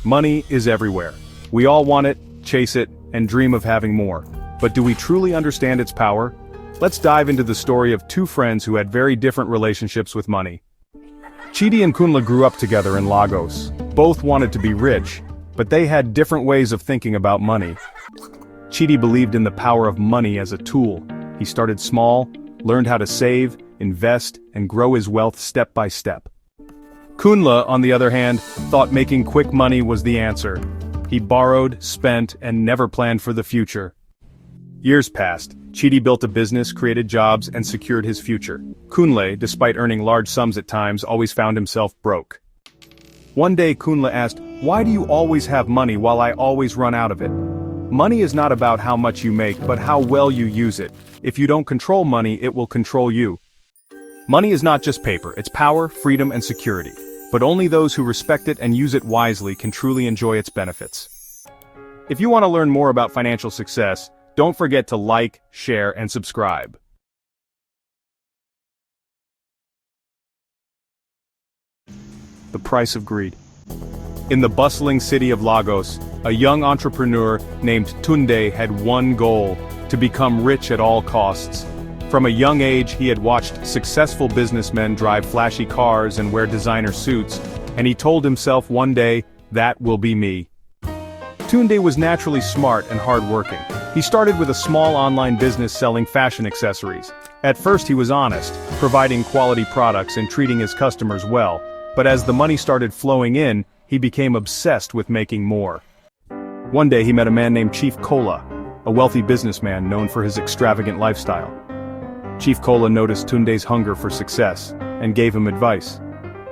Money is everywhere. We all want it, chase it, and dream of having more. But do we truly understand its power? Let's dive into the story of two friends who had very different relationships with money. Chidi and Kunle grew up together in Lagos. Both wanted to be rich, but they had different ways of thinking about money. Chidi believed in the power of money as a tool. He started small, learned how to save, invest, and grow his wealth step by step. Kunle, on the other hand, thought making quick money was the answer. He borrowed, spent, and never planned for the future. Years passed. Chidi built a business, created jobs, and secured his future. Kunle, despite earning large sums at times, always found himself broke. One day Kunle asked, "Why do you always have money while I always run out of it?" Money is not about how much you make, but how well you use it. If you don't control money, it will control you. Money is not just paper, it's power, freedom, and security. But only those who respect it and use it wisely can truly enjoy its benefits. If you want to learn more about financial success, don't forget to like, share, and subscribe. The price of greed. In the bustling city of Lagos, a young entrepreneur named Tunde had one goal: to become rich at all costs. From a young age, he had watched successful businessmen drive flashy cars and wear designer suits, and he told himself one day, "That will be me." Tunde was naturally smart and hardworking. He started with a small online business selling fashion accessories. At first he was honest, providing quality products and treating his customers well, but as the money started flowing in, he became obsessed with making more. One day he met a man named Chief Kola, a wealthy businessman known for his extravagant lifestyle. Chief Kola noticed Tunde's hunger for success, and gave him advice.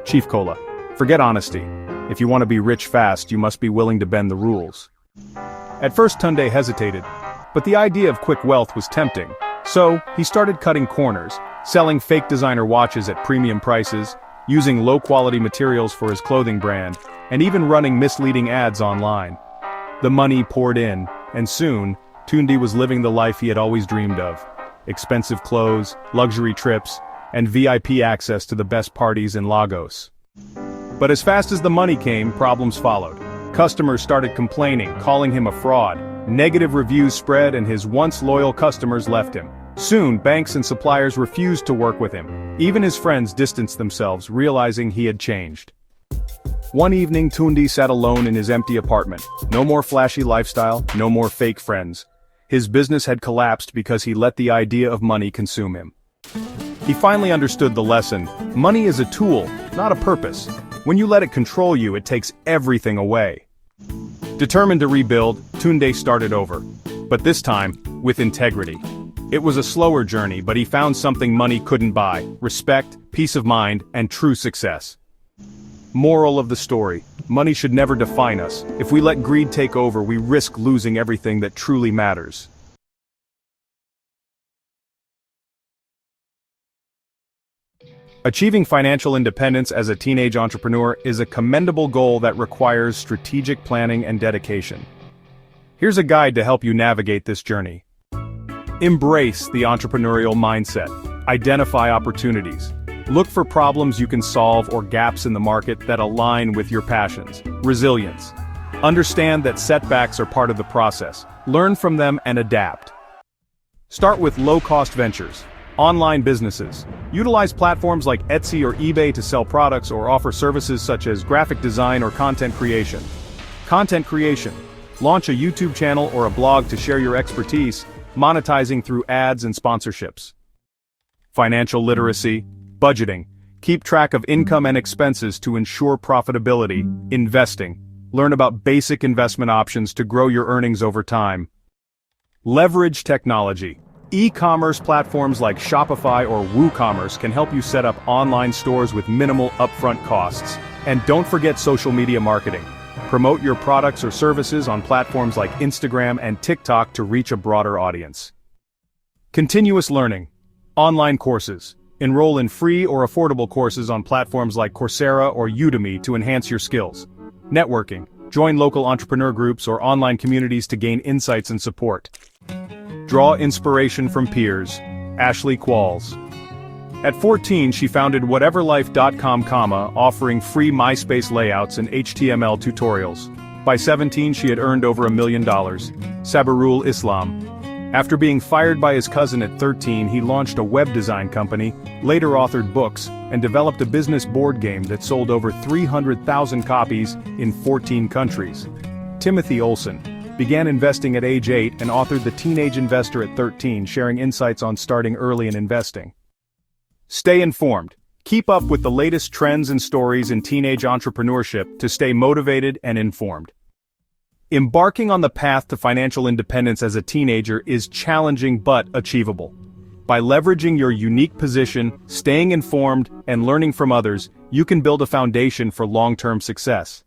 "Chief Kola, forget honesty. If you want to be rich fast, you must be willing to bend the rules." At first Tunde hesitated, but the idea of quick wealth was tempting. So, he started cutting corners, selling fake designer watches at premium prices, using low-quality materials for his clothing brand, and even running misleading ads online. The money poured in, and soon, Tunde was living the life he had always dreamed of. Expensive clothes, luxury trips, and VIP access to the best parties in Lagos. But as fast as the money came, problems followed. Customers started complaining, calling him a fraud. Negative reviews spread and his once loyal customers left him. Soon, banks and suppliers refused to work with him. Even his friends distanced themselves, realizing he had changed. One evening Tunde sat alone in his empty apartment. No more flashy lifestyle, no more fake friends. His business had collapsed because he let the idea of money consume him. He finally understood the lesson. Money is a tool, not a purpose. When you let it control you, it takes everything away. Determined to rebuild, Tunde started over. But this time, with integrity. It was a slower journey, but he found something money couldn't buy: respect, peace of mind, and true success. Moral of the story: money should never define us. If we let greed take over, we risk losing everything that truly matters. Achieving financial independence as a teenage entrepreneur is a commendable goal that requires strategic planning and dedication. Here's a guide to help you navigate this journey. Embrace the entrepreneurial mindset. Identify opportunities. Look for problems you can solve or gaps in the market that align with your passions. Resilience. Understand that setbacks are part of the process. Learn from them and adapt. Start with low-cost ventures. Online businesses. Utilize platforms like Etsy or eBay to sell products or offer services such as graphic design or content creation. Content creation. Launch a YouTube channel or a blog to share your expertise, monetizing through ads and sponsorships. Financial literacy. Budgeting. Keep track of income and expenses to ensure profitability. Investing. Learn about basic investment options to grow your earnings over time. Leverage technology. E-commerce platforms like Shopify or WooCommerce can help you set up online stores with minimal upfront costs. And don't forget social media marketing. Promote your products or services on platforms like Instagram and TikTok to reach a broader audience. Continuous learning. Online courses. Enroll in free or affordable courses on platforms like Coursera or Udemy to enhance your skills. Networking. Join local entrepreneur groups or online communities to gain insights and support. Draw inspiration from peers. Ashley Qualls. At 14, she founded whateverlife.com, offering free MySpace layouts and HTML tutorials. By 17 she had earned over $1 million. Sabarul Islam. After being fired by his cousin at 13, he launched a web design company, later authored books, and developed a business board game that sold over 300,000 copies in 14 countries. Timothy Olson began investing at age 8 and authored The Teenage Investor at 13, sharing insights on starting early in investing. Stay informed. Keep up with the latest trends and stories in teenage entrepreneurship to stay motivated and informed. Embarking on the path to financial independence as a teenager is challenging but achievable. By leveraging your unique position, staying informed, and learning from others, you can build a foundation for long-term success.